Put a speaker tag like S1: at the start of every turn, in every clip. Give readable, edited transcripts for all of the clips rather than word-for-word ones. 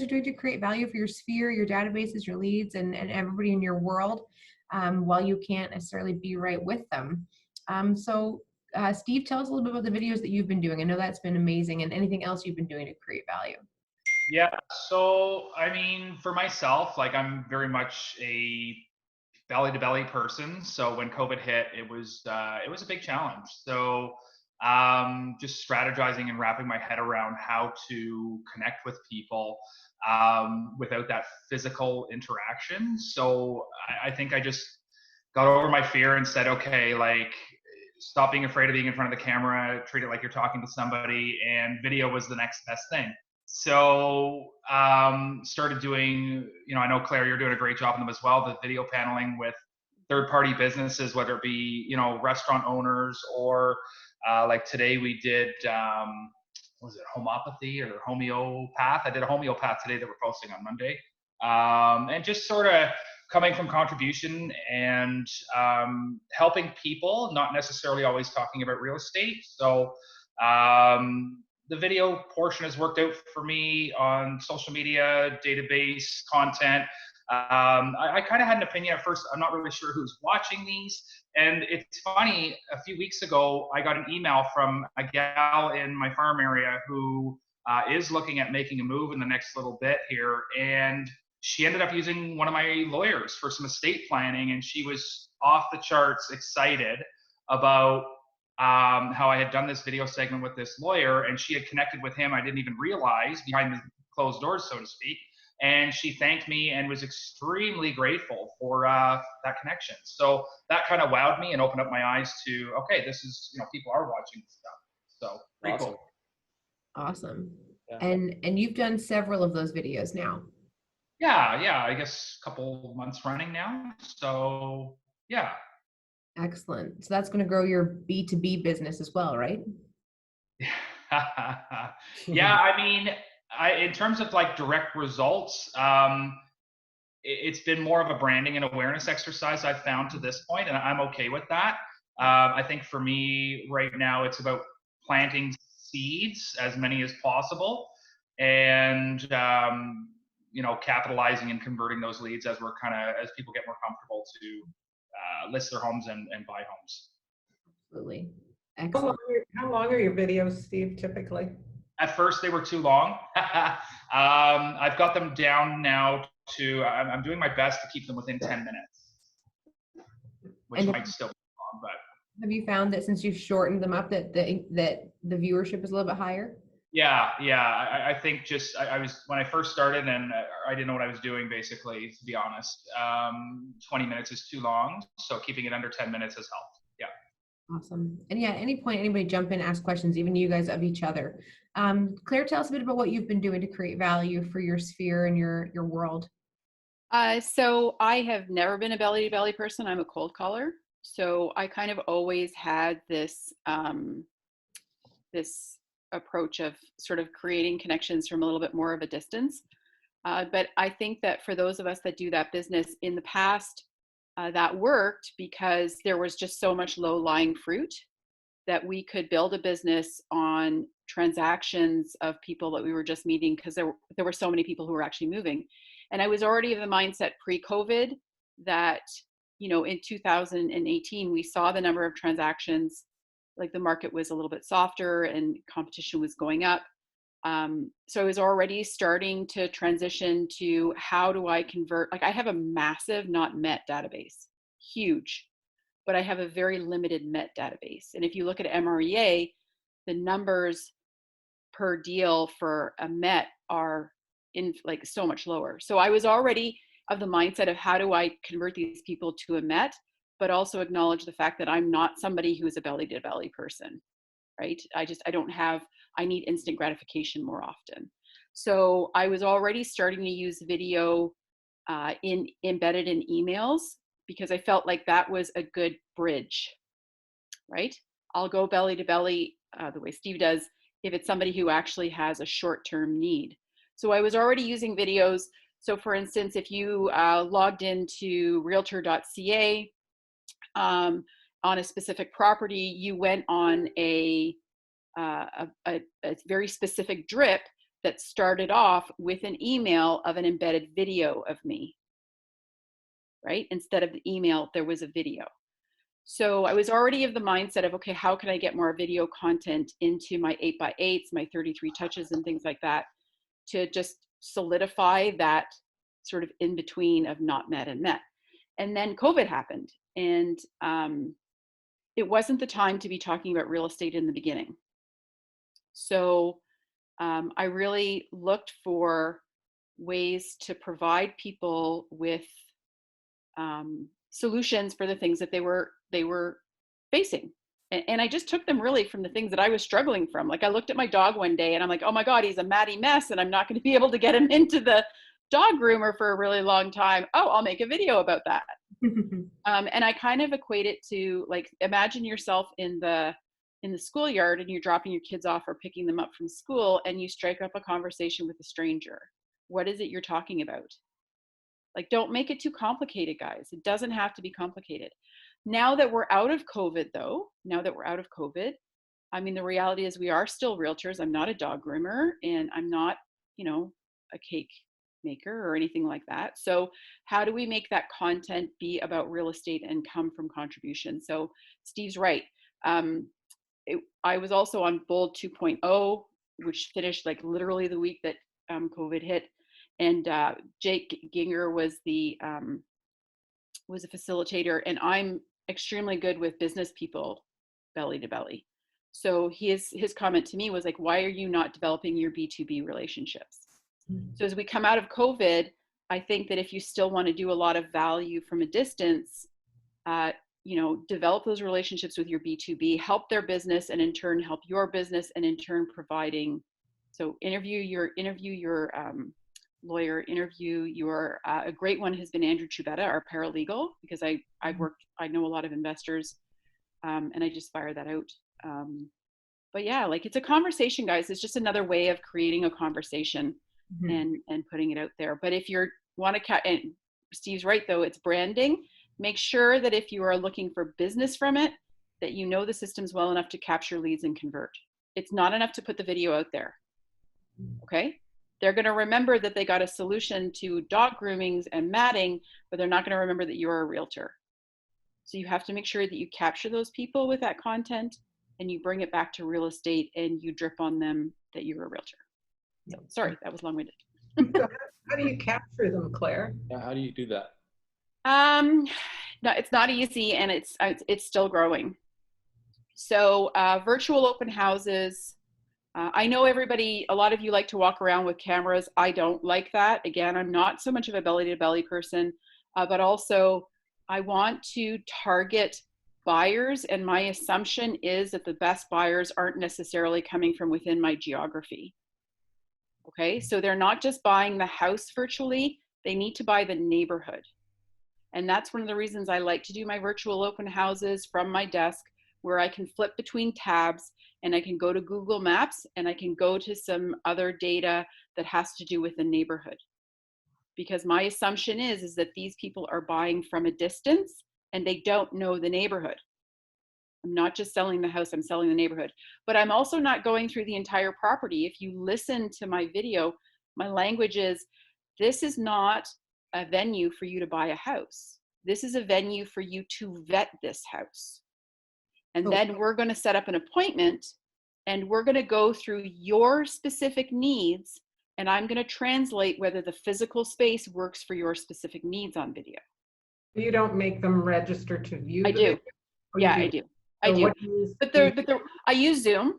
S1: are doing to create value for your sphere, your databases, your leads, and everybody in your world, while you can't necessarily be right with them. Steve, tell us a little bit about the videos that you've been doing. I know that's been amazing, and anything else you've been doing to create value.
S2: Yeah, so I mean, for myself, like I'm very much a belly to belly person. So when COVID hit, it was a big challenge. So just strategizing and wrapping my head around how to connect with people without that physical interaction. So I think I just got over my fear and said, okay, like stop being afraid of being in front of the camera, treat it like you're talking to somebody, and video was the next best thing. So started doing, I know Claire, you're doing a great job on them as well, the video paneling with third-party businesses, whether it be, restaurant owners or like today we did, what was it, homeopathy or homeopath? I did a homeopath today that we're posting on Monday. And just sort of coming from contribution and helping people, not necessarily always talking about real estate. So the video portion has worked out for me on social media, database, content. I kind of had an opinion at first. I'm not really sure who's watching these. And it's funny, a few weeks ago, I got an email from a gal in my farm area who is looking at making a move in the next little bit here. And she ended up using one of my lawyers for some estate planning. And she was off the charts excited about how I had done this video segment with this lawyer, and she had connected with him. I didn't even realize, behind the closed doors, so to speak. And she thanked me and was extremely grateful for that connection. So that kind of wowed me and opened up my eyes to, okay, this is, people are watching this stuff. So pretty
S3: awesome.
S2: cool.
S1: Awesome.
S3: Yeah.
S1: And you've done several of those videos now.
S2: Yeah, I guess a couple months running now. So yeah.
S1: Excellent. So that's going to grow your B2B business as well, right?
S2: Yeah, I mean, in terms of like direct results, it's been more of a branding and awareness exercise I've found to this point, and I'm okay with that. I think for me right now, it's about planting seeds, as many as possible, and capitalizing and converting those leads as people get more comfortable to list their homes and buy homes.
S1: Absolutely. Excellent.
S4: How long are your videos, Steve, typically?
S2: At first, they were too long. I've got them down now to, I'm doing my best to keep them within 10 minutes, which might still be long, but.
S1: Have you found that since you've shortened them up that the viewership is a little bit higher?
S2: Yeah. I think when I first started and I didn't know what I was doing, basically, to be honest. 20 minutes is too long, so keeping it under 10 minutes has helped. Yeah.
S1: Awesome. And yeah, at any point, anybody jump in, ask questions, even you guys, of each other. Claire, tell us a bit about what you've been doing to create value for your sphere and your world.
S5: So I have never been a belly-to-belly person. I'm a cold caller. So I kind of always had this this approach of sort of creating connections from a little bit more of a distance. But I think that for those of us that do that business in the past, that worked because there was just so much low-lying fruit that we could build a business on transactions of people that we were just meeting, because there were so many people who were actually moving. And I was already of the mindset pre-COVID that, in 2018, we saw the number of transactions, like the market was a little bit softer and competition was going up. So I was already starting to transition to how do I convert, like I have a massive not met database, huge, but I have a very limited met database. And if you look at MREA, the numbers per deal for a met are in like so much lower. So I was already of the mindset of how do I convert these people to a met, but also acknowledge the fact that I'm not somebody who is a belly to belly person, right? I need instant gratification more often. So I was already starting to use video embedded in emails because I felt like that was a good bridge, right? I'll go belly to belly the way Steve does if it's somebody who actually has a short-term need. So I was already using videos. So for instance, if you logged into realtor.ca on a specific property, you went on a very specific drip that started off with an email of an embedded video of me, right? Instead of the email, there was a video. So I was already of the mindset of, okay, how can I get more video content into my 8x8s, my 33 touches and things like that, to just solidify that sort of in between of not met and met. And then COVID happened, and it wasn't the time to be talking about real estate in the beginning. So I really looked for ways to provide people with solutions for the things that they were facing. And I just took them really from the things that I was struggling from. Like, I looked at my dog one day and I'm like, oh my God, he's a matty mess and I'm not going to be able to get him into the dog groomer for a really long time. Oh, I'll make a video about that. And I kind of equate it to, like, imagine yourself in the schoolyard and you're dropping your kids off or picking them up from school, and you strike up a conversation with a stranger. What is it you're talking about? Like, don't make it too complicated, guys. It doesn't have to be complicated. Now that we're out of COVID, though, I mean, the reality is we are still realtors. I'm not a dog groomer, and I'm not, a cake maker or anything like that. So how do we make that content be about real estate and come from contribution? So Steve's right. I was also on Bold 2.0, which finished like literally the week that COVID hit. And Jake Ginger was a facilitator, and I'm extremely good with business people, belly to belly. So his comment to me was like, why are you not developing your B2B relationships? So as we come out of COVID, I think that if you still want to do a lot of value from a distance, develop those relationships with your B2B, help their business, and in turn help your business, and in turn providing. So interview your lawyer, a great one has been Andrew Chubetta, our paralegal, because I know a lot of investors, and I just fire that out. But yeah, like, it's a conversation, guys. It's just another way of creating a conversation and putting it out there. But if you want to, and Steve's right though, it's branding. Make sure that if you are looking for business from it, that you know the systems well enough to capture leads and convert. It's not enough to put the video out there. Okay? They're going to remember that they got a solution to dog groomings and matting, but they're not going to remember that you're a realtor. So you have to make sure that you capture those people with that content, and you bring it back to real estate, and you drip on them that you're a realtor. So, sorry, that was long-winded.
S4: So how do you capture them, Claire?
S3: Yeah, how do you do that?
S5: No, it's not easy, and it's still growing. So virtual open houses. I know a lot of you like to walk around with cameras. I don't like that. Again, I'm not so much of a belly-to-belly person, but also I want to target buyers, and my assumption is that the best buyers aren't necessarily coming from within my geography. Okay, so they're not just buying the house virtually, they need to buy the neighborhood. And that's one of the reasons I like to do my virtual open houses from my desk, where I can flip between tabs and I can go to Google Maps and I can go to some other data that has to do with the neighborhood. Because my assumption is that these people are buying from a distance and they don't know the neighborhood. I'm not just selling the house, I'm selling the neighborhood. But I'm also not going through the entire property. If you listen to my video, my language is, this is not a venue for you to buy a house. This is a venue for you to vet this house. And then we're going to set up an appointment, and we're going to go through your specific needs, and I'm going to translate whether the physical space works for your specific needs on video.
S4: You don't make them register to view
S5: I
S4: the
S5: do.
S4: video?
S5: Yeah, I do. I do. I use Zoom.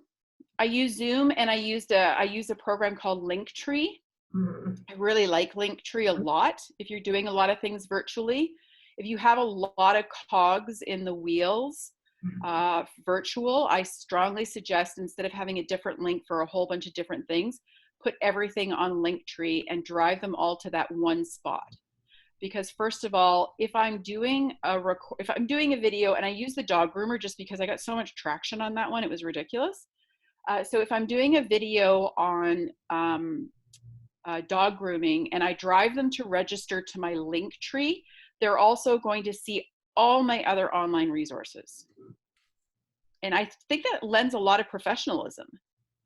S5: And I use a program called Linktree. I really like Linktree a lot. If you're doing a lot of things virtually, if you have a lot of cogs in the wheels, virtual, I strongly suggest, instead of having a different link for a whole bunch of different things, put everything on Linktree and drive them all to that one spot. Because first of all, if I'm doing a video, and I use the dog groomer just because I got so much traction on that one, it was ridiculous. So if I'm doing a video on dog grooming and I drive them to register to my Linktree, they're also going to see all my other online resources. And I think that lends a lot of professionalism.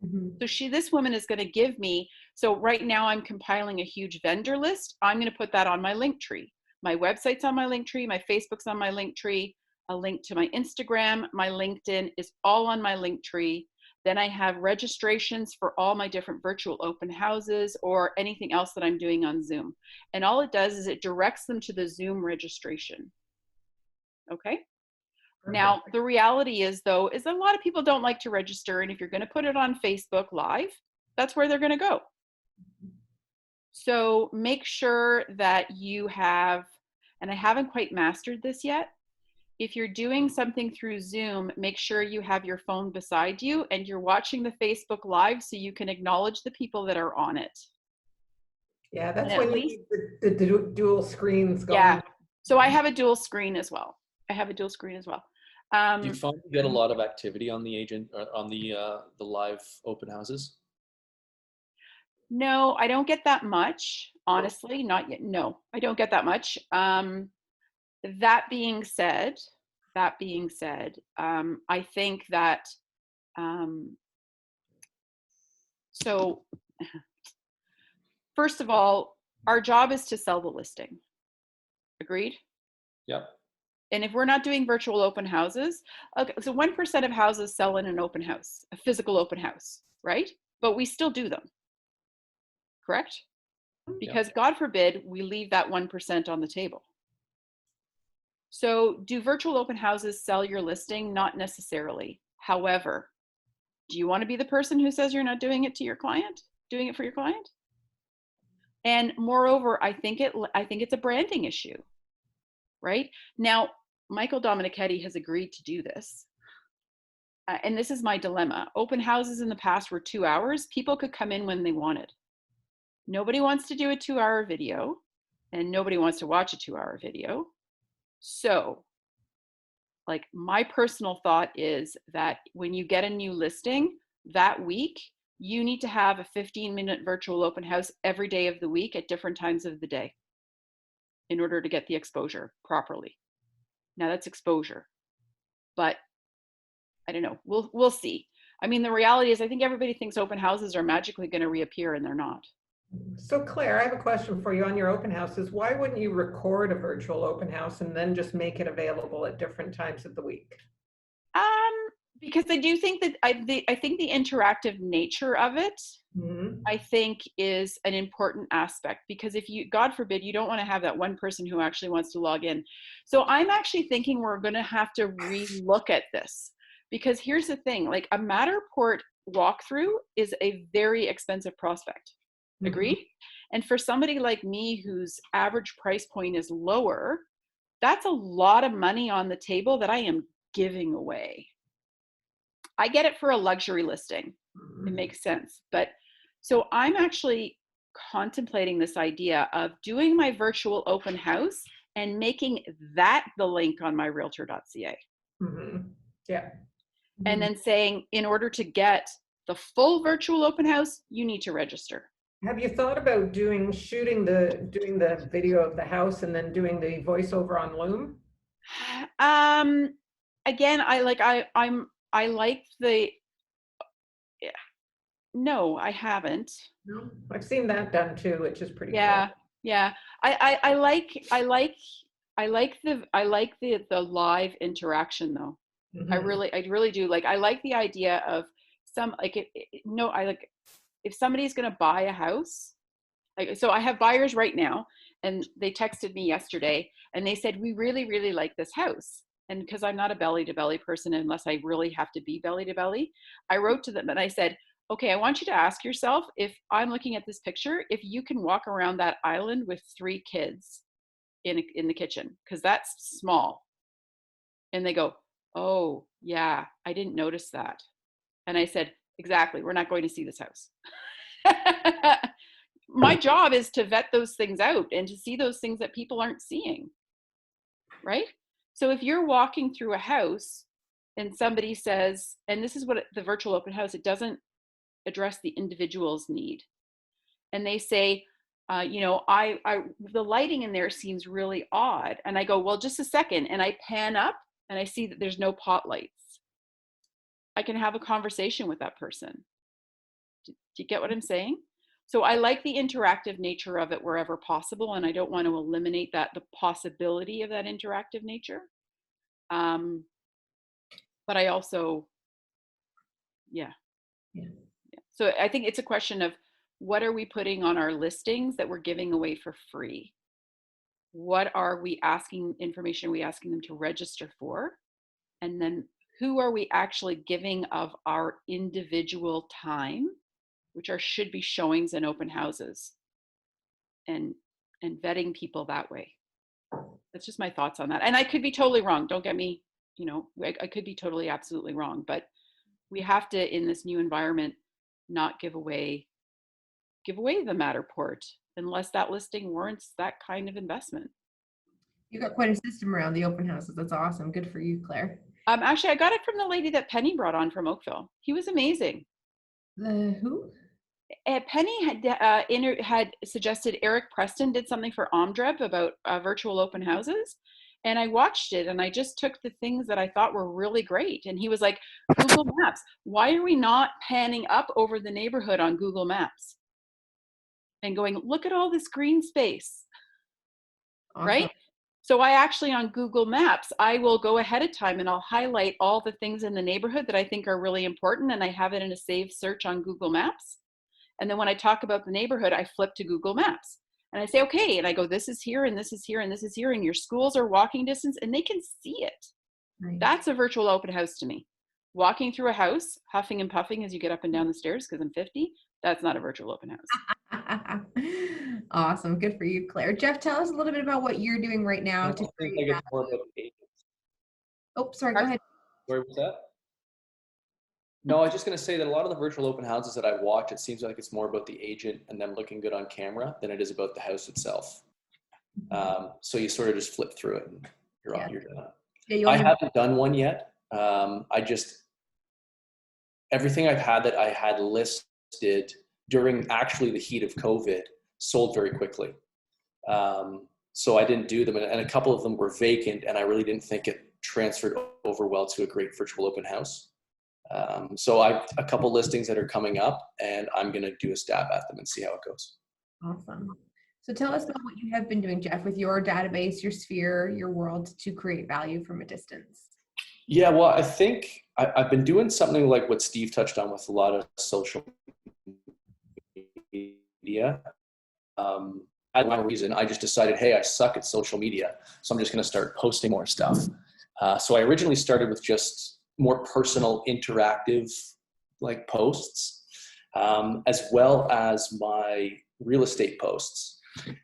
S5: So this woman is going to give me So right now I'm compiling a huge vendor list. I'm going to put that on my link tree. My website's on my link tree. My Facebook's on my link tree. A link to my Instagram, my LinkedIn is all on my link tree. Then I have registrations for all my different virtual open houses or anything else that I'm doing on Zoom. And all it does is it directs them to the Zoom registration. Okay. Now, the reality is, though, is that a lot of people don't like to register. And if you're going to put it on Facebook Live, that's where they're going to go. So make sure that you have, and I haven't quite mastered this yet, if you're doing something through Zoom, make sure you have your phone beside you and you're watching the Facebook Live so you can acknowledge the people that are on it.
S4: Yeah, that's when you need the dual screens going.
S5: Yeah. So I have a dual screen as well.
S3: Do you find you get a lot of activity on the the live open houses?
S5: No, I don't get that much, honestly, not yet. No, I don't get that much. That being said, I think that, so first of all, our job is to sell the listing. Agreed?
S3: Yep.
S5: And if we're not doing virtual open houses, okay, so 1% of houses sell in an open house, a physical open house, right? But we still do them, correct? Because God forbid we leave that 1% on the table. So do virtual open houses sell your listing? Not necessarily. However, do you want to be the person who says you're not doing it to your client, doing it for your client? And moreover, I think it's a branding issue, right? Now, Michael Dominichetti has agreed to do this. And this is my dilemma. Open houses in the past were 2 hours. People could come in when they wanted. Nobody wants to do a 2-hour video and nobody wants to watch a 2-hour video. So, like, my personal thought is that when you get a new listing that week, you need to have a 15-minute virtual open house every day of the week at different times of the day in order to get the exposure properly. Now that's exposure, but I don't know. We'll see. I mean, the reality is I think everybody thinks open houses are magically going to reappear and they're not.
S4: So Claire, I have a question for you on your open houses. Why wouldn't you record a virtual open house and then just make it available at different times of the week?
S5: Because I do think that I think the interactive nature of it, I think, is an important aspect, because if you, God forbid, you don't want to have that one person who actually wants to log in. So I'm actually thinking we're going to have to re-look at this, because here's the thing, like a Matterport walkthrough is a very expensive prospect. Agreed? And for somebody like me whose average price point is lower, that's a lot of money on the table that I am giving away. I get it for a luxury listing. It makes sense. But so I'm actually contemplating this idea of doing my virtual open house and making that the link on my realtor.ca.
S4: Yeah.
S5: And then saying, in order to get the full virtual open house, you need to register.
S4: Have you thought about doing the video of the house and then doing the voiceover on Loom?
S5: Again, no, I haven't.
S4: No, I've seen that done too, which is pretty
S5: cool. Yeah. I like the live interaction though. I really do. Like, I like the idea of if somebody's going to buy a house, like, so I have buyers right now, and they texted me yesterday and they said, we really, really like this house. And because I'm not a belly to belly person, unless I really have to be belly to belly, I wrote to them and I said, okay, I want you to ask yourself, if I'm looking at this picture, if you can walk around that island with 3 kids in the kitchen, because that's small. And they go, oh yeah, I didn't notice that. And I said, exactly, we're not going to see this house. My job is to vet those things out and to see those things that people aren't seeing, right? So if you're walking through a house and somebody says, and this is what the virtual open house, it doesn't address the individual's need. And they say, the lighting in there seems really odd. And I go, well, just a second. And I pan up and I see that there's no pot lights. I can have a conversation with that person. Do you get what I'm saying? So I like the interactive nature of it wherever possible, and I don't want to eliminate the possibility of that interactive nature. But I also, yeah. So I think it's a question of, what are we putting on our listings that we're giving away for free? What are we asking, information are we asking them to register for? And then who are we actually giving of our individual time, which should be showings and open houses, and vetting people that way. That's just my thoughts on that. And I could be totally wrong. Don't get me, I could be totally, absolutely wrong, but we have to, in this new environment, not give away the Matterport unless that listing warrants that kind of investment.
S1: You got quite a system around the open houses. That's awesome. Good for you, Claire.
S5: Actually, I got it from the lady that Penny brought on from Oakville. He was amazing.
S1: The who?
S5: Penny had suggested Eric Preston did something for Omdreb about virtual open houses. And I watched it, and I just took the things that I thought were really great. And he was like, Google Maps. Why are we not panning up over the neighborhood on Google Maps and going, look at all this green space,
S1: Awesome.
S5: right? So I actually, on Google Maps, I will go ahead of time and I'll highlight all the things in the neighborhood that I think are really important. And I have it in a saved search on Google Maps. And then when I talk about the neighborhood, I flip to Google Maps. And I say, okay, and I go, this is here, and this is here, and this is here, and your schools are walking distance, and they can see it.
S1: Nice.
S5: That's a virtual open house to me. Walking through a house, huffing and puffing as you get up and down the stairs, because I'm 50, that's not a virtual open house.
S1: Awesome. Good for you, Claire. Jeff, tell us a little bit about what you're doing right now. To create
S3: it's more about the agents.
S1: Oh, sorry, go ahead.
S3: Where was that? No, I was just going to say that a lot of the virtual open houses that I watch, it seems like it's more about the agent and them looking good on camera than it is about the house itself. So you sort of just flip through it and you're on, you're done.
S1: Yeah,
S3: I haven't done one yet. Everything I've had that I had listed during actually the heat of COVID sold very quickly. So I didn't do them, and a couple of them were vacant, and I really didn't think it transferred over well to a great virtual open house. So I've a couple listings that are coming up, and I'm going to do a stab at them and see how it goes.
S1: Awesome. So tell us about what you have been doing, Jeff, with your database, your sphere, your world, to create value from a distance.
S3: Yeah, well, I think I've been doing something like what Steve touched on with a lot of social media. At one reason, I just decided, hey, I suck at social media, so I'm just going to start posting more stuff. So I originally started with just more personal, interactive, like posts, as well as my real estate posts.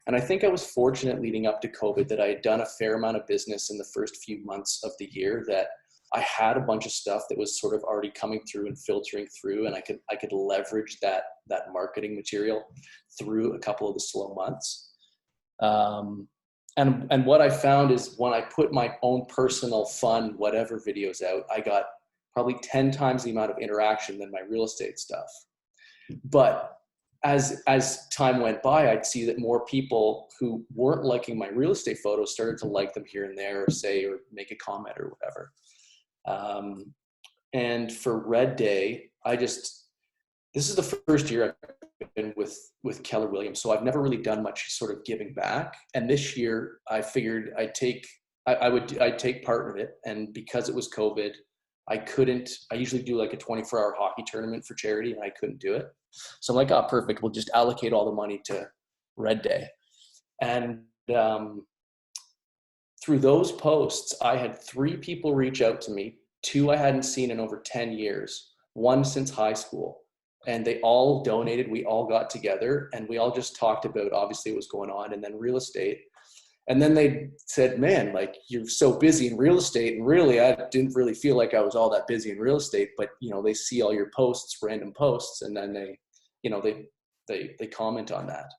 S3: And I think I was fortunate leading up to COVID that I had done a fair amount of business in the first few months of the year, that I had a bunch of stuff that was sort of already coming through and filtering through, and I could leverage that marketing material through a couple of the slow months. And what I found is when I put my own personal fun, whatever videos out, I got probably 10 times the amount of interaction than my real estate stuff. But as time went by, I'd see that more people who weren't liking my real estate photos started to like them here and there, or make a comment or whatever. And for Red Day, this is the first year I've been with Keller Williams, so I've never really done much sort of giving back. And this year I figured I'd take part of it. And because it was COVID, I usually do like a 24-hour hockey tournament for charity, and I couldn't do it. So I'm like, oh, perfect. We'll just allocate all the money to Red Day. And through those posts, I had 3 people reach out to me, 2 I hadn't seen in over 10 years, 1 since high school. And they all donated. We all got together and we all just talked about, obviously, what was going on, and then real estate. And then they said, man, like, you're so busy in real estate. And really, I didn't really feel like I was all that busy in real estate, but they see all your posts, random posts, and then they comment on that.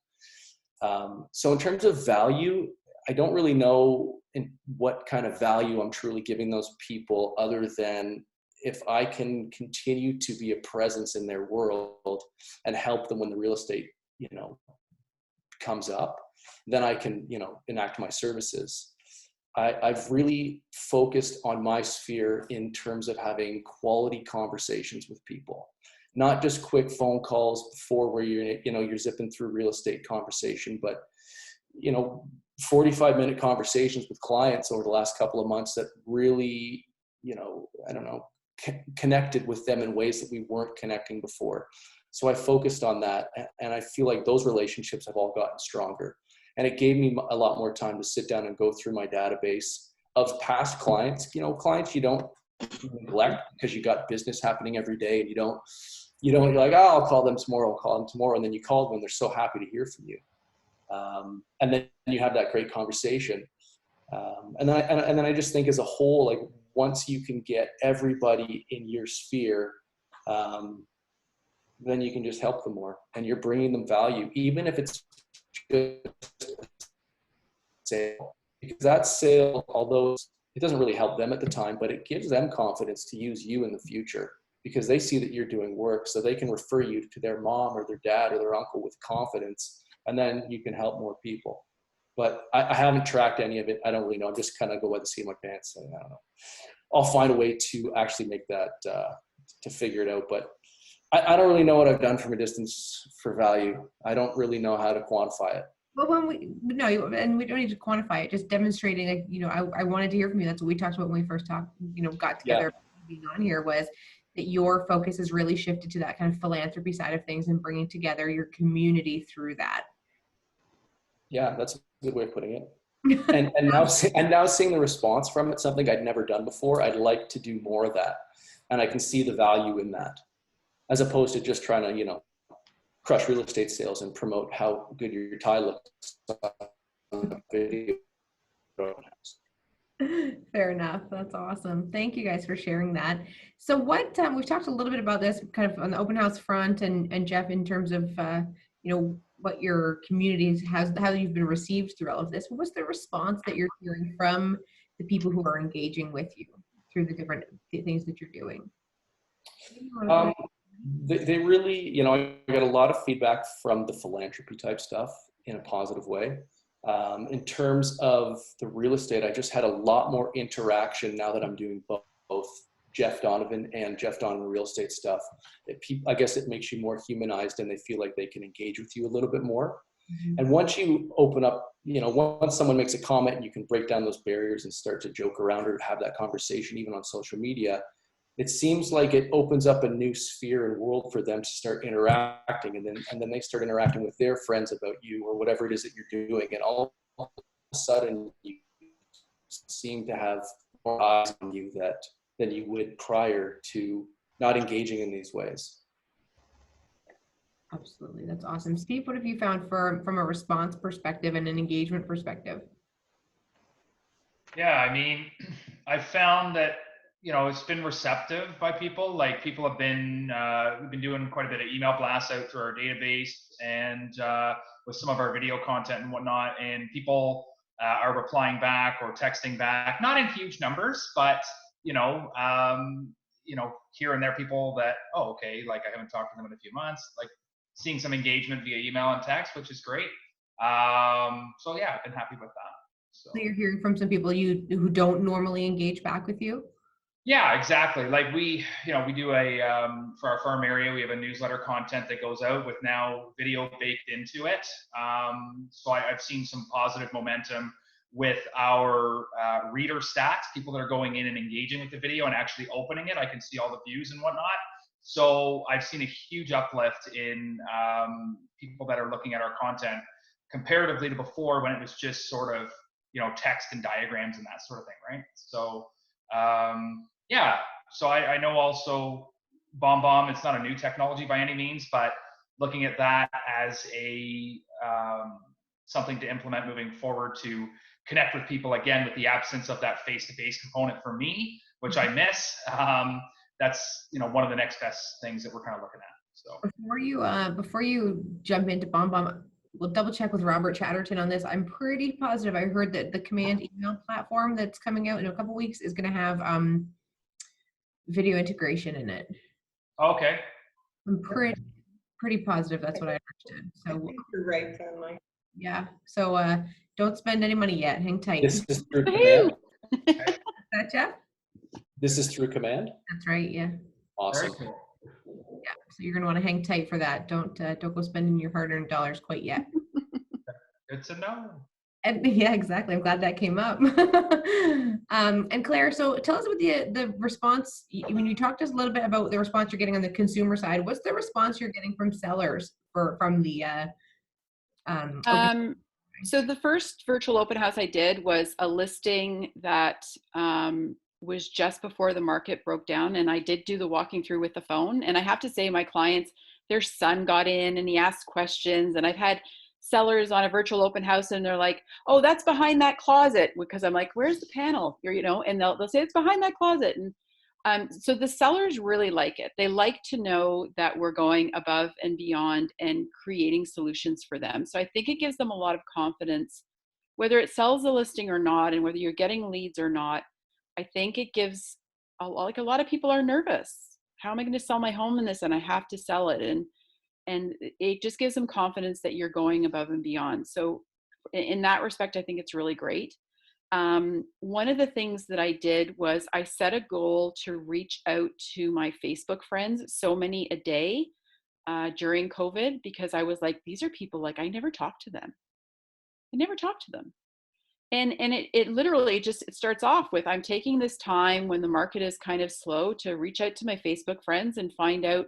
S3: So in terms of value, I don't really know in what kind of value I'm truly giving those people, other than if I can continue to be a presence in their world and help them when the real estate, comes up, then I can, enact my services. I've really focused on my sphere in terms of having quality conversations with people. not just quick phone calls before where you're zipping through real estate conversation, but 45-minute conversations with clients over the last couple of months that really, connected with them in ways that we weren't connecting before. So I focused on that, and I feel like those relationships have all gotten stronger. And it gave me a lot more time to sit down and go through my database of past clients, clients you don't neglect because you got business happening every day, and you're like, oh, I'll call them tomorrow. And then you call them and they're so happy to hear from you. And then you have that great conversation. And then I just think as a whole, like once you can get everybody in your sphere, then you can just help them more, and you're bringing them value, even if it's just sale. Because that sale, although it doesn't really help them at the time, but it gives them confidence to use you in the future because they see that you're doing work, so they can refer you to their mom or their dad or their uncle with confidence, and then you can help more people. But I haven't tracked any of it. I don't really know. I'm just kind of go by the seat of my pants, and I don't know. I'll find a way to actually make that, to figure it out. But I don't really know what I've done from a distance for value. I don't really know how to quantify it.
S1: Well, and we don't need to quantify it. Just demonstrating, like, I wanted to hear from you. That's what we talked about when we first got together. Being on here was that your focus has really shifted to that kind of philanthropy side of things and bringing together your community through that.
S3: Yeah, that's a good way of putting it. And now seeing the response from it, something I'd never done before. I'd like to do more of that, and I can see the value in that, as opposed to just trying to crush real estate sales and promote how good your tie looks on the video.
S1: Fair enough. That's awesome. Thank you guys for sharing that. So what we've talked a little bit about this kind of on the open house front, and Jeff, in terms of what your community has, how you've been received through all of this. What's the response that you're hearing from the people who are engaging with you through the different things that you're doing?
S3: They really, I got a lot of feedback from the philanthropy type stuff in a positive way. In terms of the real estate, I just had a lot more interaction now that I'm doing both Jeff Donovan and Jeff Donovan real estate stuff. I guess it makes you more humanized, and they feel like they can engage with you a little bit more. Mm-hmm. And once you open up, once someone makes a comment and you can break down those barriers and start to joke around or have that conversation, even on social media, it seems like it opens up a new sphere and world for them to start interacting, and then they start interacting with their friends about you or whatever it is that you're doing, and all of a sudden you seem to have more eyes on you than you would prior to not engaging in these ways.
S1: Absolutely, that's awesome. Steve, what have you found from a response perspective and an engagement perspective?
S2: Yeah, I mean, I found that it's been receptive by people. Like people have been, we've been doing quite a bit of email blasts out through our database and with some of our video content and whatnot. And people are replying back or texting back, not in huge numbers, but here and there, people that, oh, okay, like I haven't talked to them in a few months, like seeing some engagement via email and text, which is great. So yeah, I've been happy with that. So
S1: you're hearing from some people who don't normally engage back with you?
S2: Yeah, exactly. Like we do a, for our farm area, we have a newsletter content that goes out with now video baked into it. So I've seen some positive momentum with our reader stats, people that are going in and engaging with the video and actually opening it. I can see all the views and whatnot. So I've seen a huge uplift in people that are looking at our content comparatively to before, when it was just sort of, text and diagrams and that sort of thing, right? So yeah, so I know also BombBomb, it's not a new technology by any means, but looking at that as a something to implement moving forward to connect with people again, with the absence of that face-to-face component for me, which I miss. That's one of the next best things that we're kind of looking at. So
S1: before you jump into BombBomb, we'll double check with Robert Chatterton on this. I'm pretty positive. I heard that the command email platform that's coming out in a couple weeks is going to have video integration in it.
S2: Okay.
S1: I'm pretty positive that's what I understood. So
S4: I think you're right, Mike.
S1: Yeah. So don't spend any money yet. Hang tight.
S3: This is through command.
S1: That Jeff?
S3: This is through command.
S1: That's right. Yeah.
S3: Awesome.
S1: Yeah. So you're going to want to hang tight for that. Don't go spending your hard-earned dollars quite yet.
S2: Good to know.
S1: And yeah, exactly. I'm glad that came up. And Claire, so tell us about the response. When you talked to us a little bit about the response you're getting on the consumer side, what's the response you're getting from sellers from the
S5: so the first virtual open house I did was a listing that was just before the market broke down, and I did do the walking through with the phone. And I have to say, my clients, their son got in and he asked questions, and I've had sellers on a virtual open house and they're like, oh, that's behind that closet, because I'm like, where's the panel? And they'll say it's behind that closet. And so the sellers really like it. They like to know that we're going above and beyond and creating solutions for them. So I think it gives them a lot of confidence, whether it sells the listing or not, and whether you're getting leads or not. I think it gives a lot of people are nervous. How am I going to sell my home in this? And I have to sell it. And it just gives them confidence that you're going above and beyond. So in that respect, I think it's really great. One of the things that I did was I set a goal to reach out to my Facebook friends, so many a day during COVID, because I was like, these are people, like, I never talked to them. And it literally just, it starts off with, I'm taking this time when the market is kind of slow to reach out to my Facebook friends and find out,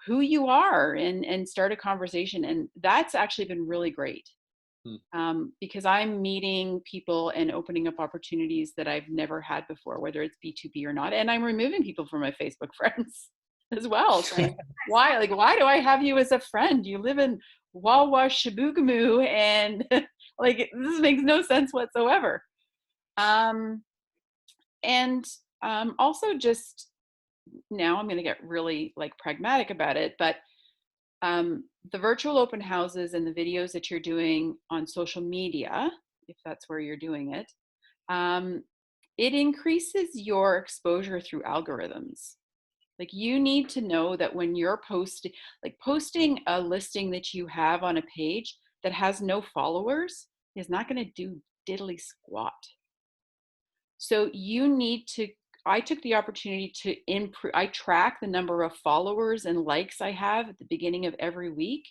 S5: who you are, and start a conversation. And that's actually been really great. Because I'm meeting people and opening up opportunities that I've never had before, whether it's B2B or not. And I'm removing people from my Facebook friends as well. Saying, why do I have you as a friend? You live in Wawa Shabugamu, and this makes no sense whatsoever. Also, just now I'm going to get really pragmatic about it, but the virtual open houses and the videos that you're doing on social media, if that's where you're doing it, it increases your exposure through algorithms. You need to know that when you're posting a listing that you have on a page that has no followers is not going to do diddly squat. So I took the opportunity to I track the number of followers and likes I have at the beginning of every week,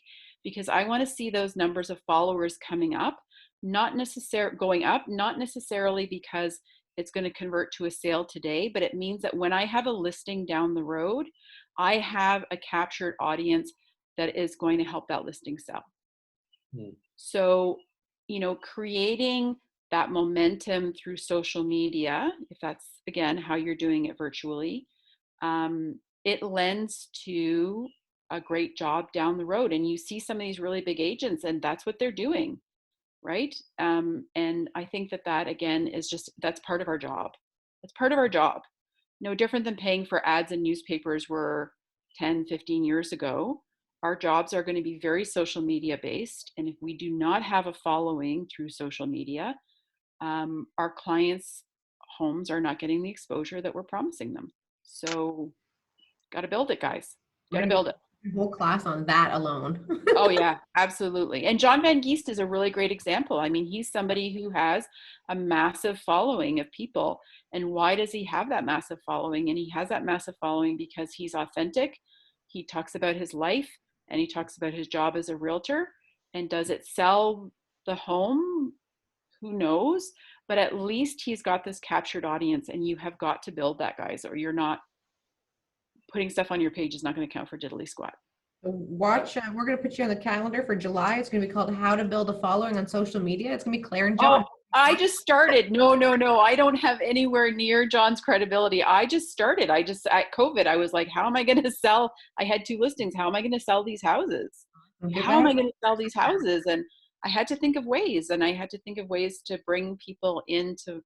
S5: because I want to see those numbers of followers coming up, going up, not necessarily because it's going to convert to a sale today, but it means that when I have a listing down the road, I have a captured audience that is going to help that listing sell. So, creating that momentum through social media, if that's, again, how you're doing it virtually, it lends to a great job down the road. And you see some of these really big agents, and that's what they're doing, right? And I think that again, that's part of our job. It's part of our job. No different than paying for ads in newspapers were 10, 15 years ago. Our jobs are going to be very social media based. And if we do not have a following through social media, our clients' homes are not getting the exposure that we're promising them. So got to build it, guys. Got to build it.
S1: Whole class on that alone.
S5: Oh yeah, absolutely. And John Van Geest is a really great example. I mean, he's somebody who has a massive following of people. And why does he have that massive following? And he has that massive following because he's authentic. He talks about his life, and he talks about his job as a realtor. And does it sell the home? Who knows? But at least he's got this captured audience, and you have got to build that, guys, or you're not putting stuff on your page is not going to count for diddly squat.
S1: Watch, we're going to put you on the calendar for July. It's going to be called How to Build a Following on Social Media. It's going to be Claire and John.
S5: Oh, I just started. No. I don't have anywhere near John's credibility. I just started. At COVID, I was like, how am I going to sell? I had 2 listings. How am I going to sell these houses? How am I going to sell these houses? And I had to think of ways, to bring people into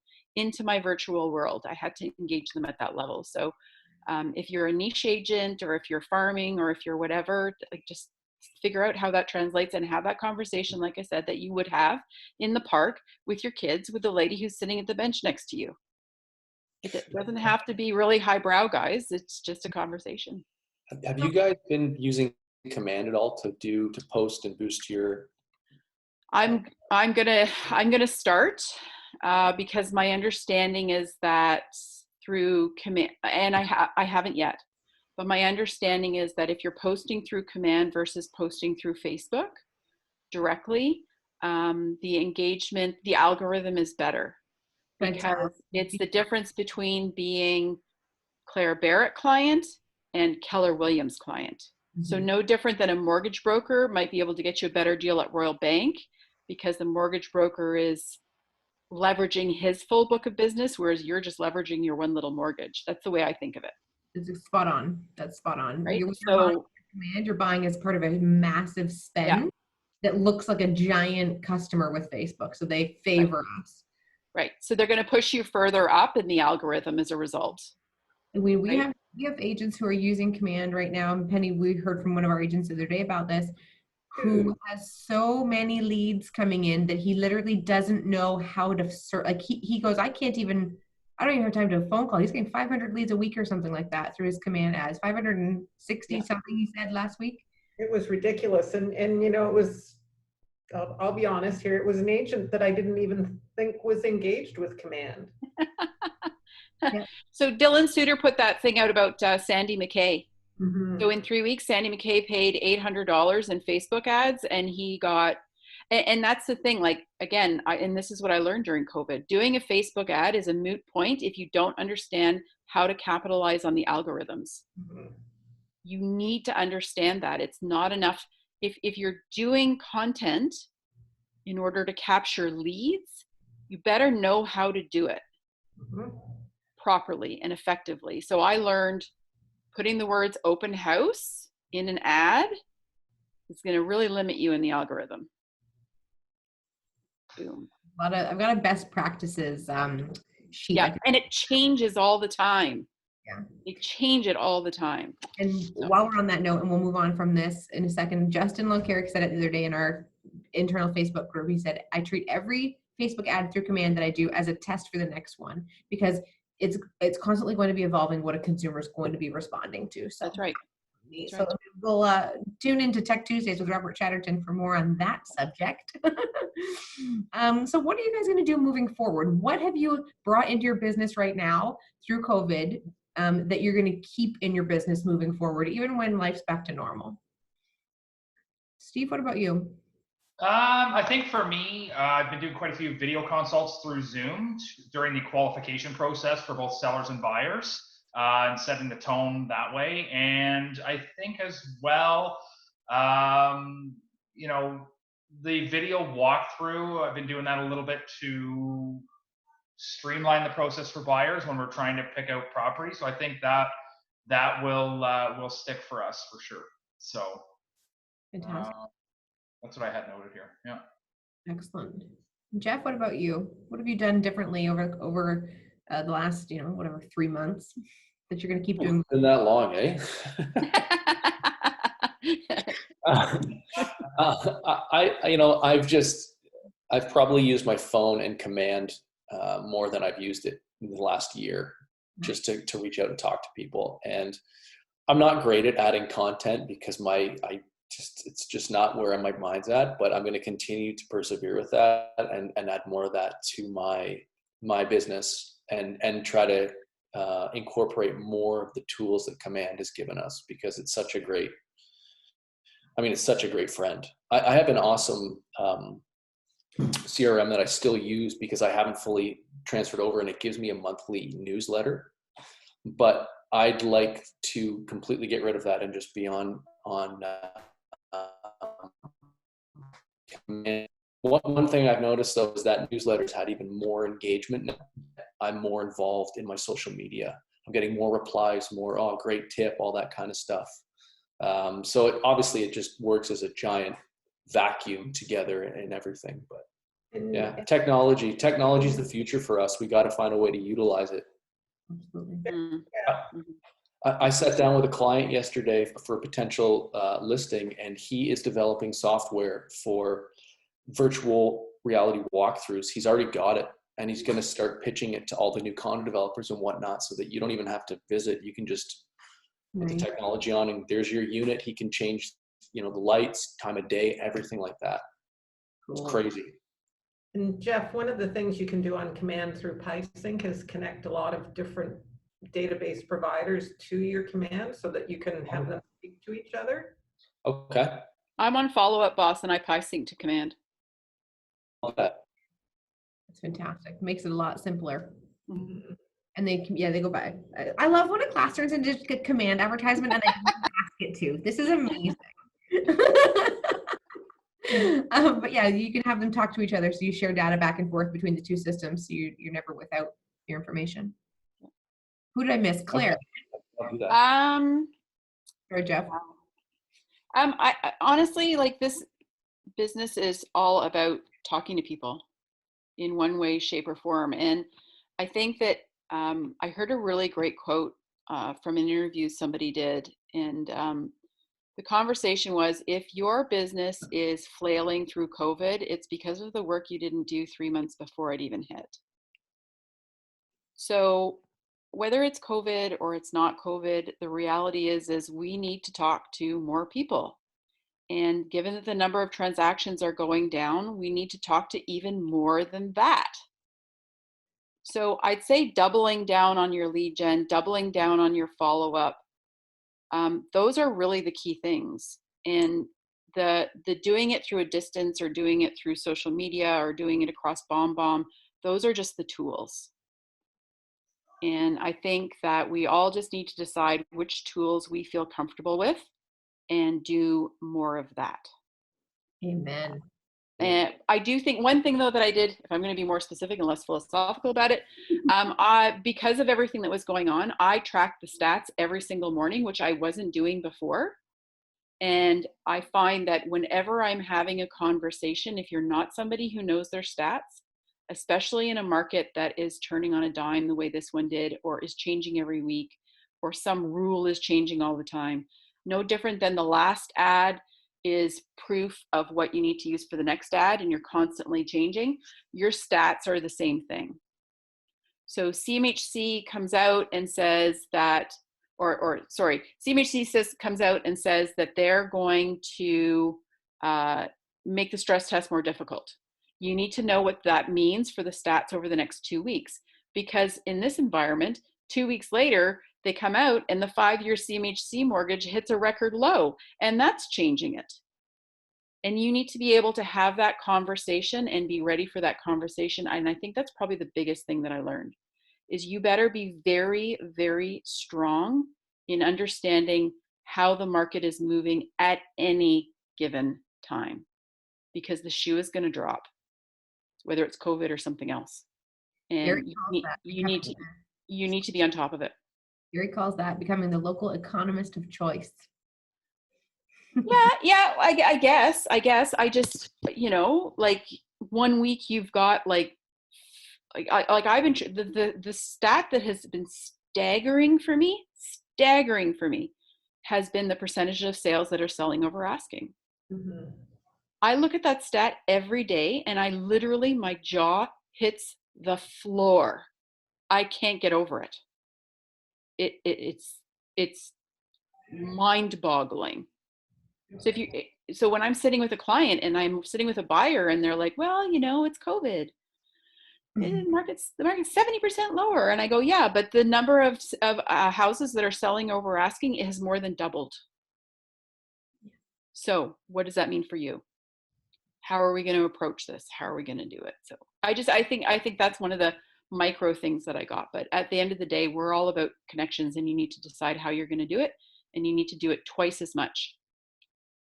S5: my virtual world. I had to engage them at that level. So if you're a niche agent, or if you're farming, or if you're whatever, just figure out how that translates, and have that conversation, like I said, that you would have in the park with your kids, with the lady who's sitting at the bench next to you. It doesn't have to be really highbrow, guys. It's just a conversation.
S3: Have you guys been using Command at all to post and boost your?
S5: I'm gonna start because my understanding is that through Command, and I haven't yet. But my understanding is that if you're posting through command versus posting through Facebook directly, the engagement, the algorithm is better, because it's the difference between being Claire Barrett client and Keller Williams client. So no different than a mortgage broker might be able to get you a better deal at Royal Bank, because the mortgage broker is leveraging his full book of business, whereas you're just leveraging your one little mortgage. That's the way I think of it.
S1: It's spot on. That's spot on.
S5: Right?
S1: You're buying command, you're buying as part of a massive spend that looks like a giant customer with Facebook. So they favor us.
S5: Right. So they're going to push you further up in the algorithm as a result.
S1: And we have agents who are using command right now. And Penny, we heard from one of our agents the other day about this, who has so many leads coming in that he literally doesn't know how to search. Like he goes, I don't even have time to do a phone call. He's getting 500 leads a week or something like that through his command ads. 560 something he said last week.
S4: It was ridiculous. And you know, it was, I'll be honest here, it was an agent that I didn't even think was engaged with command.
S5: So Dylan Suter put that thing out about Sandy McKay.
S4: Mm-hmm.
S5: So in 3 weeks, Sandy McKay paid $800 in Facebook ads, and he got, and that's the thing, like, again, and this is what I learned during COVID, doing a Facebook ad is a moot point if you don't understand how to capitalize on the algorithms.
S4: Mm-hmm.
S5: You need to understand that. It's not enough. If you're doing content in order to capture leads, you better know how to do it properly and effectively. So I learned putting the words open house in an ad is going to really limit you in the algorithm. Boom.
S1: I've got a best practices sheet.
S5: Yeah, and it changes all the time.
S1: Yeah.
S5: They change it all the time.
S1: And while we're on that note, and we'll move on from this in a second, Justin Locarrick said it the other day in our internal Facebook group. He said, I treat every Facebook ad through command that I do as a test for the next one, because it's constantly going to be evolving what a consumer is going to be responding to. So
S5: that's right.
S1: So we'll tune into Tech Tuesdays with Robert Chatterton for more on that subject. So what are you guys going to do moving forward? What have you brought into your business right now through COVID that you're going to keep in your business moving forward, even when life's back to normal? Steve, what about you?
S2: I think for me, I've been doing quite a few video consults through Zoom during the qualification process for both sellers and buyers, and setting the tone that way. And I think as well, you know, the video walkthrough, I've been doing that a little bit to streamline the process for buyers when we're trying to pick out property. So I think that will stick for us for sure. So
S1: Fantastic.
S2: that's what I had noted here. Yeah.
S1: Excellent. Jeff, what about you? What have you done differently over the last, 3 months that you're going to keep doing?
S3: Been that long, eh? I've probably used my phone and command more than I've used it in the last year, just to reach out and talk to people. And I'm not great at adding content because it's just not where my mind's at, but I'm going to continue to persevere with that and add more of that to my business and try to incorporate more of the tools that command has given us, because it's such a great friend. I have an awesome CRM that I still use because I haven't fully transferred over, and it gives me a monthly newsletter, but I'd like to completely get rid of that and just be on one thing I've noticed though is that newsletters had even more engagement now. I'm more involved in my social media. I'm getting more replies, more, oh, great tip, all that kind of stuff. So obviously it just works as a giant vacuum together and everything. But yeah, technology is the future for us. We got to find a way to utilize it.
S1: Absolutely.
S3: I sat down with a client yesterday for a potential listing, and he is developing software for virtual reality walkthroughs. He's already got it, and he's going to start pitching it to all the new condo developers and whatnot, so that you don't even have to visit. You can just put the technology on, and there's your unit. He can change, the lights, time of day, everything like that. Cool. It's crazy.
S4: And Jeff, one of the things you can do on command through PieSync is connect a lot of different database providers to your command so that you can have them speak to each other?
S3: Okay.
S5: I'm on follow-up, boss, and I PySync to command.
S3: Okay.
S1: It's fantastic. Makes it a lot simpler.
S5: Mhm.
S1: And they can, yeah, they go by. I love when a class turns into just a command advertisement and I can ask it to. This is amazing. But yeah, you can have them talk to each other. So you share data back and forth between the two systems. So you're never without your information. Who did I miss? Claire.
S3: Okay. I'll do that.
S1: Or Jeff?
S5: I honestly, like, this business is all about talking to people in one way, shape, or form. And I think that I heard a really great quote from an interview somebody did. And the conversation was, if your business is flailing through COVID, it's because of the work you didn't do 3 months before it even hit. So whether it's COVID or it's not COVID, the reality is we need to talk to more people. And given that the number of transactions are going down, we need to talk to even more than that. So I'd say doubling down on your lead gen, doubling down on your follow-up. Those are really the key things. And the doing it through a distance or doing it through social media or doing it across BombBomb, those are just the tools. And I think that we all just need to decide which tools we feel comfortable with and do more of that.
S1: Amen.
S5: And I do think one thing, though, that I did, if I'm going to be more specific and less philosophical about it, because of everything that was going on, I tracked the stats every single morning, which I wasn't doing before. And I find that whenever I'm having a conversation, if you're not somebody who knows their stats, especially in a market that is turning on a dime the way this one did, or is changing every week, or some rule is changing all the time, no different than the last ad is proof of what you need to use for the next ad, and you're constantly changing, your stats are the same thing. So CMHC comes out and says that, CMHC comes out and says that they're going to make the stress test more difficult. You need to know what that means for the stats over the next 2 weeks, because in this environment, 2 weeks later, they come out and the 5-year CMHC mortgage hits a record low, and that's changing it. And you need to be able to have that conversation and be ready for that conversation. And I think that's probably the biggest thing that I learned, is you better be very, very strong in understanding how the market is moving at any given time, because the shoe is going to drop, whether it's COVID or something else. And you need to be on top of it.
S1: Gary calls that becoming the local economist of choice.
S5: Yeah, I guess. I just, like 1 week you've got like I've been, the stat that has been staggering for me has been the percentage of sales that are selling over asking.
S4: Mm-hmm.
S5: I look at that stat every day and I literally, my jaw hits the floor. I can't get over it. It's mind-boggling. So when I'm sitting with a client and I'm sitting with a buyer and they're like, well, it's COVID. The market's 70% lower. And I go, yeah, but the number of houses that are selling over asking has more than doubled. So what does that mean for you? How are we going to approach this? How are we going to do it? So I think that's one of the micro things that I got. But at the end of the day, we're all about connections, and you need to decide how you're going to do it. And you need to do it twice as much,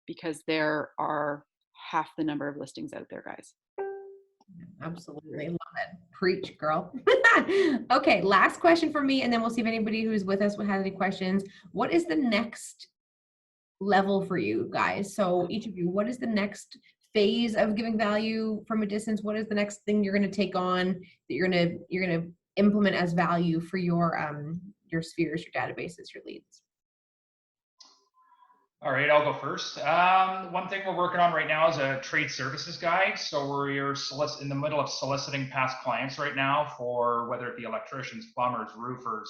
S5: because there are half the number of listings out there, guys.
S1: Absolutely. Love it. Preach, girl. Okay, last question for me, and then we'll see if anybody who's with us has any questions. What is the next level for you guys? So each of you, what is the next phase of giving value from a distance? What is the next thing you're going to take on that you're going to implement as value for your spheres, your databases, your leads?
S2: All right, I'll go first. One thing we're working on right now is a trade services guide. So we're in the middle of soliciting past clients right now for whether it be electricians, plumbers, roofers,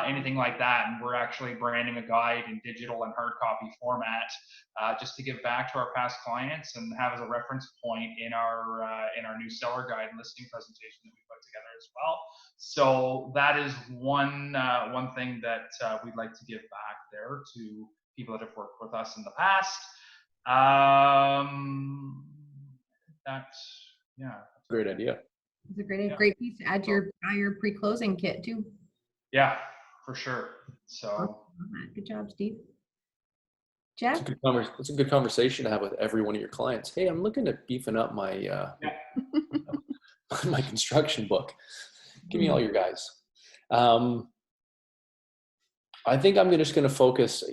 S2: anything like that. And we're actually branding a guide in digital and hard copy format, just to give back to our past clients and have as a reference point in our new seller guide and listing presentation that we put together as well. So that is one thing that we'd like to give back there to people that have worked with us in the past.
S3: Great idea.
S1: It's a great piece to add to your pre-closing kit too.
S2: Yeah, for sure. So
S1: good job, Steve. Jeff?
S3: It's a good conversation to have with every one of your clients. Hey, I'm looking at beefing up my my construction book. Give me all your guys. I think I'm just going to focus,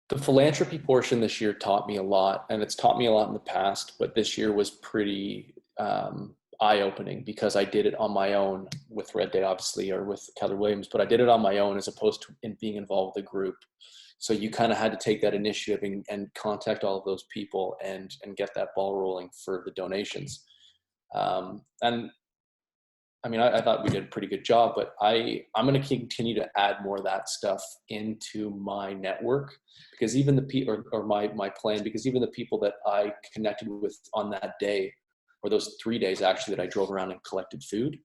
S3: the philanthropy portion this year taught me a lot, and it's taught me a lot in the past, but this year was pretty eye-opening because I did it on my own with Red Day, obviously, or with Keller Williams, but I did it on my own as opposed to being involved with a group. So you kind of had to take that initiative and contact all of those people and get that ball rolling for the donations. And I mean, I thought we did a pretty good job, but I'm going to continue to add more of that stuff into my network, because even the people, or my plan, because even the people that I connected with on that day, or those 3 days actually that I drove around and collected food,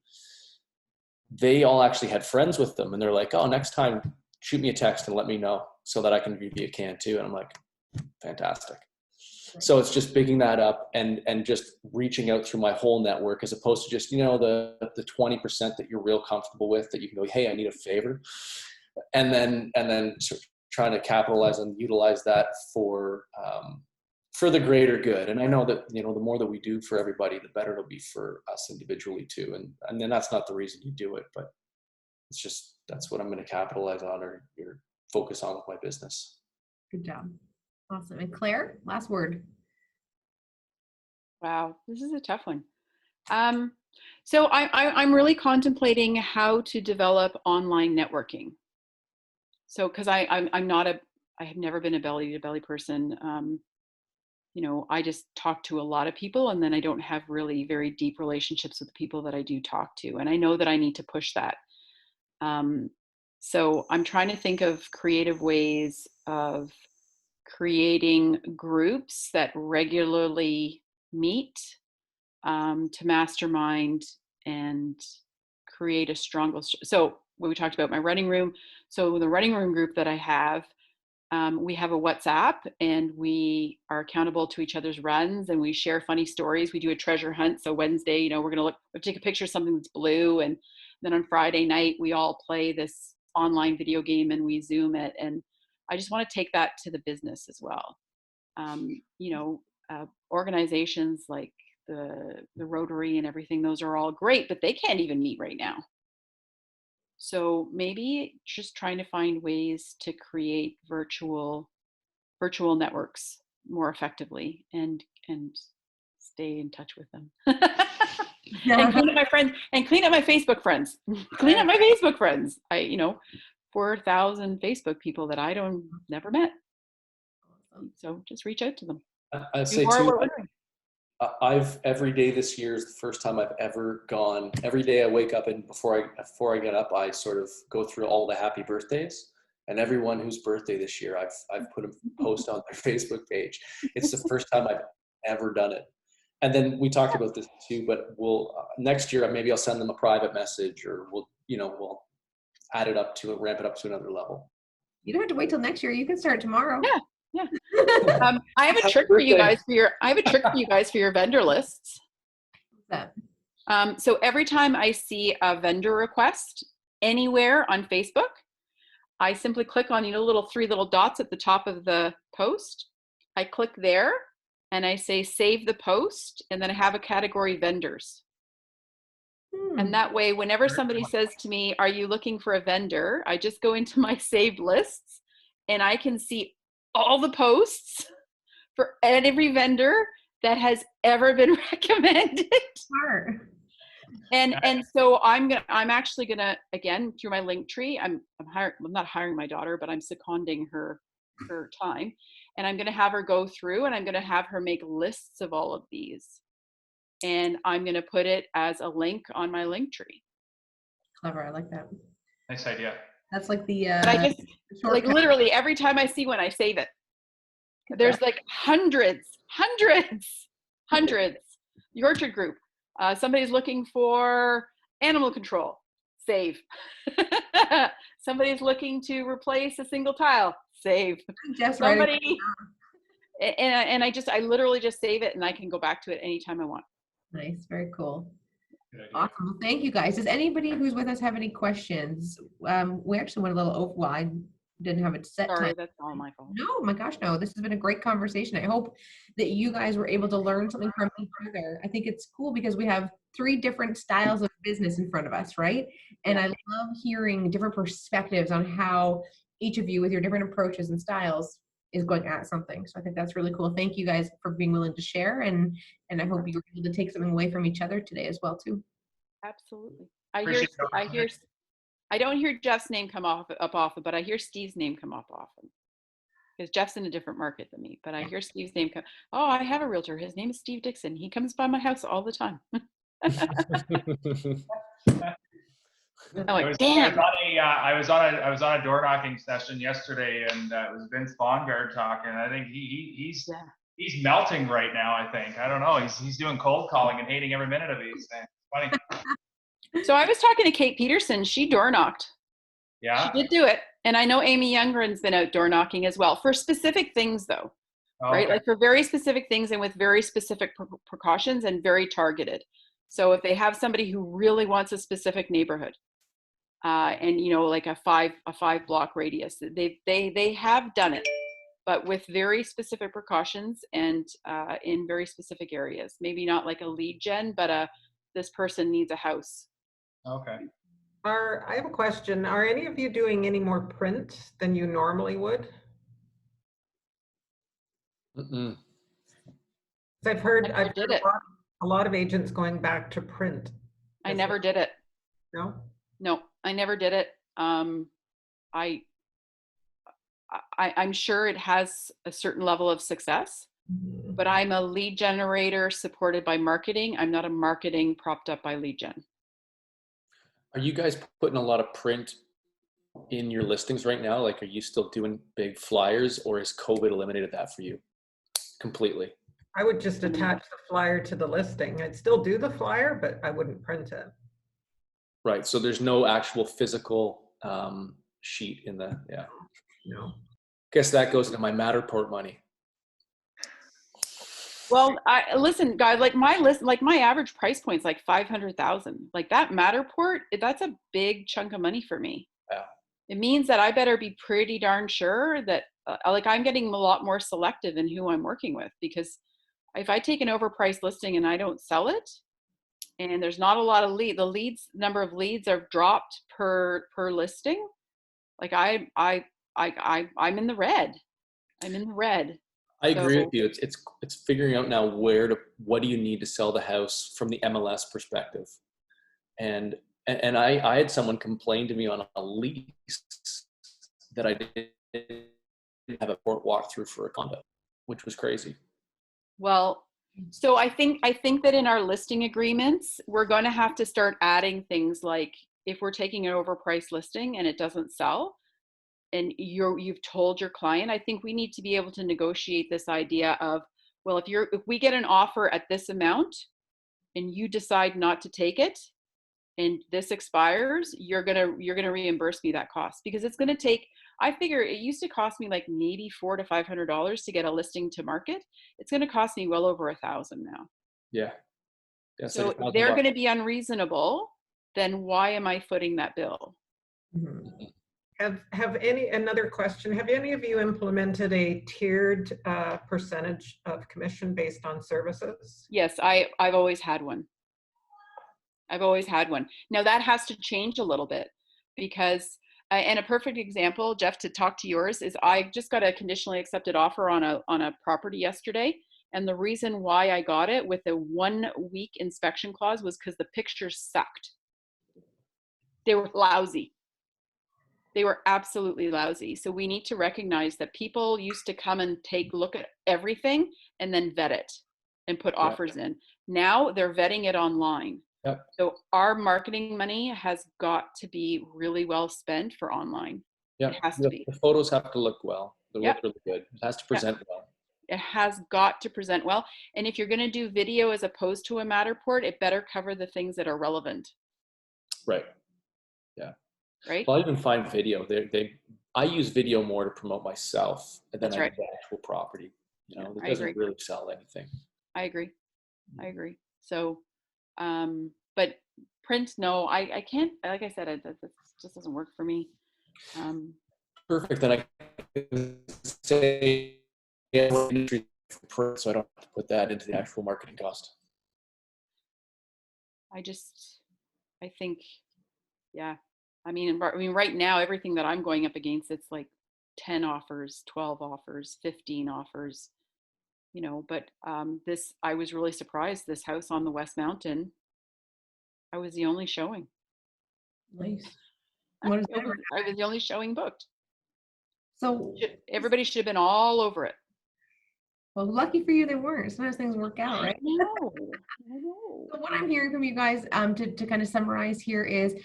S3: they all actually had friends with them, and they're like, oh, next time shoot me a text and let me know so that I can give you a can too. And I'm like, fantastic. So it's just picking that up and just reaching out through my whole network, as opposed to just, the 20% that you're real comfortable with, that you can go, hey, I need a favor. And then trying to capitalize and utilize that for the greater good. And I know that, the more that we do for everybody, the better it'll be for us individually too. And then that's not the reason you do it, but it's just, that's what I'm going to capitalize on or focus on with my business.
S1: Good job. Awesome. And Claire, last word.
S5: Wow, this is a tough one. So I'm really contemplating how to develop online networking. So, because I have never been a belly to belly person. I just talk to a lot of people, and then I don't have really very deep relationships with the people that I do talk to. And I know that I need to push that. So I'm trying to think of creative ways of creating groups that regularly meet to mastermind and create a stronger. So when we talked about my running room, so the running room group that I have, we have a WhatsApp, and we are accountable to each other's runs, and we share funny stories. We do a treasure hunt. So Wednesday, we're going to take a picture of something that's blue, and then on Friday night we all play this online video game and we Zoom it. And I just want to take that to the business as well. Organizations like the Rotary and everything, those are all great, but they can't even meet right now. So maybe just trying to find ways to create virtual networks more effectively and stay in touch with them. And clean up my friends and clean up my Facebook friends. Clean up my Facebook friends. 4,000 Facebook people that I never met. So just reach out to them.
S3: I say too, I've every day this year is the first time I've ever gone. Every day I wake up, and before I get up, I sort of go through all the happy birthdays, and everyone whose birthday this year, I've put a post on their Facebook page. It's the first time I've ever done it. And then we talked about this too, but we'll next year maybe I'll send them a private message, or we'll add it up to ramp it up to another level.
S1: You don't have to wait till next year. You can start tomorrow.
S5: Yeah. I have a trick for you guys for your vendor lists.
S1: What's that?
S5: So every time I see a vendor request anywhere on Facebook, I simply click on three little dots at the top of the post. I click there and I say save the post, and then I have a category vendors. And that way, whenever somebody says to me, are you looking for a vendor? I just go into my saved lists and I can see all the posts for every vendor that has ever been recommended.
S1: Smart.
S5: And so I'm actually gonna, again, through my link tree, I'm not hiring my daughter, but I'm seconding her time, and I'm gonna have her go through, and I'm gonna have her make lists of all of these. and I'm going to put it as a link on my link tree.
S1: Clever. I like that.
S2: Nice idea.
S1: That's like the
S5: But I just, like,
S1: shortcut.
S5: literally every time I see one, I save it. There's like hundreds. The Orchard Group. Somebody's looking for animal control. Save. Somebody's looking to replace a single tile. Save.
S1: Just
S5: Somebody, and I literally just save it, and I can go back to it anytime I want.
S1: Nice. Very cool.
S2: Good idea.
S1: Awesome. Well, thank you guys. Does anybody who's with us have any questions? We actually went a little over. Well, I didn't have it set
S5: Sorry,
S1: time.
S5: that's all my fault.
S1: No, my gosh, no. This has been a great conversation. I hope that you guys were able to learn something from each other. I think it's cool because we have 3 different styles of business in front of us, right? And I love hearing different perspectives on how each of you with your different approaches and styles is going at something. So I think that's really cool. Thank you guys for being willing to share, and I hope you were able to take something away from each other today as well too.
S5: Absolutely. I don't hear Jeff's name come up often, but I hear Steve's name come up often. Because Jeff's in a different market than me, but I hear Steve's name come. Oh, I have a realtor. His name is Steve Dixon. He comes by my house all the time. I'm like, damn.
S2: I was on a door knocking session yesterday, and it was Vince Bongard talking. I think he's melting right now. I think, I don't know. He's doing cold calling and hating every minute of it. It's funny.
S5: So I was talking to Kate Peterson. She door knocked.
S2: Yeah.
S5: She did do it, and I know Amy Youngren's been out door knocking as well for specific things, though.
S2: Oh,
S5: right?
S2: okay.
S5: Like for very specific things and with very specific precautions and very targeted. So if they have somebody who really wants a specific neighborhood, and like a five block radius, they have done it, but with very specific precautions and in very specific areas. Maybe not like a lead gen, but this person needs a house.
S2: Okay.
S4: I have a question. Are any of you doing any more print than you normally would?
S3: Mm-mm.
S4: I've heard
S5: did it.
S4: a lot of agents going back to print.
S5: I never did it.
S4: No?
S5: No, I never did it. I'm sure it has a certain level of success, but I'm a lead generator supported by marketing. I'm not a marketing propped up by lead gen.
S3: Are you guys putting a lot of print in your listings right now? Like, are you still doing big flyers, or has COVID eliminated that for you completely?
S4: I would just attach the flyer to the listing. I'd still do the flyer, but I wouldn't print it.
S3: Right. So there's no actual physical sheet in the, yeah.
S4: No.
S3: Guess that goes into my Matterport money.
S5: Well, listen, guys, like my average price point is like 500,000. Like that Matterport, that's a big chunk of money for me.
S3: Yeah.
S5: It means that I better be pretty darn sure that like I'm getting a lot more selective in who I'm working with, because if I take an overpriced listing and I don't sell it, and there's not a lot of number of leads are dropped per listing, like I'm in the red. I'm in the red.
S3: I agree with you. It's figuring out now what do you need to sell the house from the MLS perspective. And I had someone complain to me on a lease that I didn't have a court walkthrough for a condo, which was crazy.
S5: Well, so I think that in our listing agreements, we're going to have to start adding things like, if we're taking an overpriced listing and it doesn't sell, and you've told your client, I think we need to be able to negotiate this idea of, well, if we get an offer at this amount and you decide not to take it and this expires, you're gonna reimburse me that cost, because it's gonna take, I figure it used to cost me like maybe $400 to $500 to get a listing to market. It's gonna cost me well over $1,000 now.
S3: Yeah.
S5: So if they're gonna be unreasonable, then why am I footing that bill?
S4: Mm-hmm. Another question, have any of you implemented a tiered percentage of commission based on services?
S5: Yes, I've always had one. Now that has to change a little bit, because, and a perfect example, Jeff, to talk to yours, is I just got a conditionally accepted offer on a property yesterday. And the reason why I got it with a 1-week inspection clause was because the pictures sucked. They were lousy. They were absolutely lousy. So we need to recognize that people used to come and look at everything and then vet it. and put offers in. Now they're vetting it online.
S3: Yep.
S5: So our marketing money has got to be really well spent for online.
S3: Yeah,
S5: It has to be.
S3: the photos have to look well. They look really good. It has to present well.
S5: It has got to present well. And if you're going to do video as opposed to a Matterport, it better cover the things that are relevant.
S3: Right. Yeah.
S5: Right.
S3: Well, I even find video. I use video more to promote myself than
S5: That's
S3: I
S5: right.
S3: do the actual property. You know,
S5: Yeah,
S3: it doesn't really sell anything.
S5: I agree. So, but print, no, I can't, like I said, it just doesn't work for me.
S3: Perfect. Then I can say industry for print, so I don't have to put that into the actual marketing cost.
S5: I think, yeah. I mean, right now, everything that I'm going up against, it's like 10 offers, 12 offers, 15 offers, you know, but I was really surprised. This house on the West Mountain, I was the only showing.
S1: Nice.
S5: I was the only showing booked.
S1: So
S5: everybody should have been all over it.
S1: well, lucky for you they weren't. Sometimes things work out, right?
S5: I know.
S1: So what I'm hearing from you guys, to kind of summarize here is,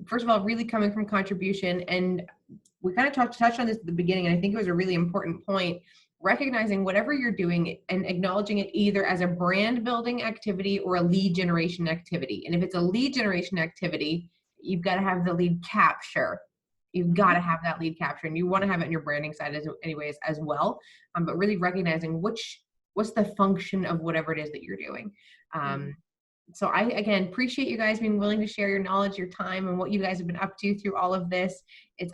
S1: first of all, really coming from contribution, and we kind of touched on this at the beginning, and I think it was a really important point, recognizing whatever you're doing and acknowledging it either as a brand building activity or a lead generation activity. And if it's a lead generation activity, you've got to have the lead capture. You've got to have that lead capture, and you want to have it in your branding side anyways as well. But really recognizing what's the function of whatever it is that you're doing. So I, again, appreciate you guys being willing to share your knowledge, your time, and what you guys have been up to through all of this. It's